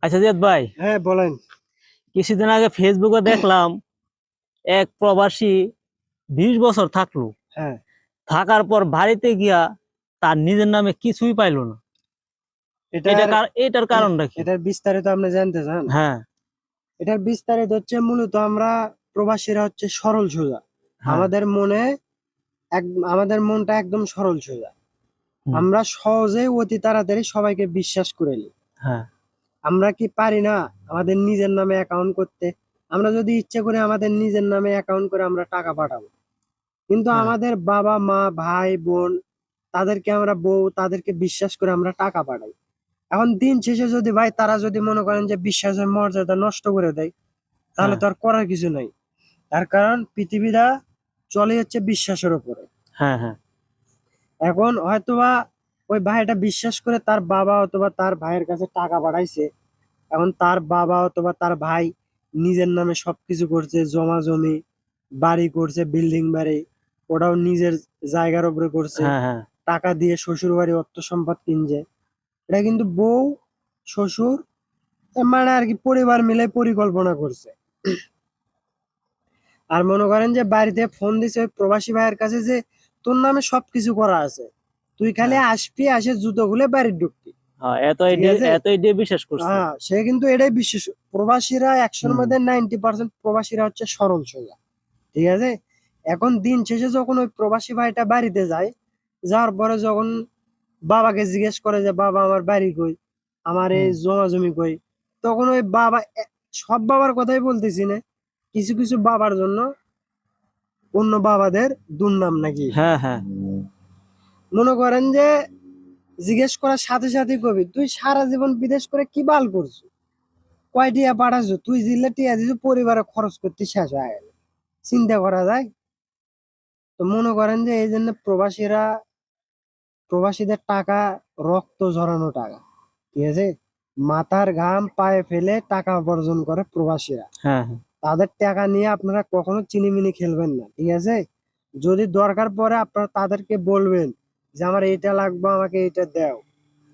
আচ্ছা জিয়াদ ভাই, হ্যাঁ বলেন। কিছুদিন আগে ফেসবুকে দেখলাম এক প্রবাসী 20 বছর থাকলো। হ্যাঁ, থাকার পর বাড়িতে গিয়া তার নিজের নামে কিছুই পাইলো না। এটার এটার কারণটা কি? এটার বিস্তারিত আপনি জানতে চান? হ্যাঁ, এটার বিস্তারিত হচ্ছে মূলত আমরা প্রবাসীরা হচ্ছে সরল সোজা। হ্যাঁ, আমাদের মনে এক আমাদের মনটা একদম সরল সোজা। হুম, আমরা সহজে অতি তাড়াতাড়ি সবাইকে বিশ্বাস করে নিই। হ্যাঁ, আমরা কি পারি না আমাদের নিজের নামে অ্যাকাউন্ট করতে? আমরা যদি ইচ্ছে করে আমাদের নিজের নামে অ্যাকাউন্ট করে আমরা টাকা পাঠাবো, কিন্তু হ্যাঁ, আমাদের বাবা মা ভাই বোন তাদেরকে আমরা তাদেরকে বিশ্বাস করে আমরা টাকা পাঠাই। এখন দিন শেষে যদি ভাই তারা যদি মনে করেন যে বিশ্বাসের মর্যাদা নষ্ট করে দেয়, তাহলে হ্যাঁ, তো আর করার কিছু নাই। তার কারণ পৃথিবীটা চলে হচ্ছে বিশ্বাসের উপরে। হ্যাঁ, হ্যাঁ, এখন হয়তোবা ওই ভাইটা বিশ্বাস করে তার বাবা অথবা তার ভাইয়ের কাছে টাকা পাঠাইছে। এখন তার বাবা অথবা তার ভাই নিজের নামে সবকিছু করছে, জমা জমি, বাড়ি করছে, বিল্ডিং বাড়ি, ওটাও নিজের জায়গার উপরে করছে। হ্যাঁ, হ্যাঁ, টাকা দিয়ে শ্বশুর বাড়ি অর্থ সম্পদ কিনছে। এটা কিন্তু বউ, শ্বশুর, মানে আর কি পরিবার মিলে পরিকল্পনা করছে। আর মনে করেন যে বাড়িতে ফোন দিছে ওই প্রবাসী ভাইয়ের কাছে যে তোর নামে সবকিছু করা আছে, তুই খালি হ্যাঁ, আসবি, আসে জুতো খুলে বাড়ি ঢুকবি। হ্যাঁ, ঠিক আছে। এতই দিয়ে বিশ্বাস করছে। হ্যাঁ, সে কিন্তু এটাই বিশ্বাস। প্রবাসীরা 100-র হুম, মধ্যে 90% প্রবাসীরা হচ্ছে সরল সোজা। ঠিক আছে। এখন দিন শেষে যখন ওই প্রবাসী ভাইটা বাড়িতে যায়, যাওয়ার পরে যখন বাবাকে জিজ্ঞেস করে যে বাবা আমার বাড়ি কই, আমার এই হুম, জমা জমি কই, তখন ওই বাবা সব বাবার কথাই বলতেছি না, কিছু কিছু বাবার জন্য অন্য বাবাদের দুর্নাম নাকি। হ্যাঁ, হ্যাঁ, মনে করেন যে জিজ্ঞেস করার সাথে সাথে কবি তুই সারা জীবন বিদেশ করে কি বাল করছো, কয় টিয়া পাঠাচ্ছ, তুই জিল্লা টিয়া দিছো পরিবারে খরচ করতে শেষ হয়ে গেল। চিন্তা করা যায়। তো মনে করেন যে এই জন্য প্রবাসীদের টাকা রক্ত ঝরানো টাকা। ঠিক আছে। মাথার ঘাম পায়ে ফেলে টাকা উপার্জন করে প্রবাসীরা। হ্যাঁ, হ্যাঁ, তাদের টাকা নিয়ে আপনারা কখনো চিনিমিনি খেলবেন না। ঠিক আছে। যদি দরকার পড়ে আপনারা তাদেরকে বলবেন যে আমার এইটা লাগবে, আমাকে এইটা দাও,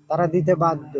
তারা দিতে বাধ্য।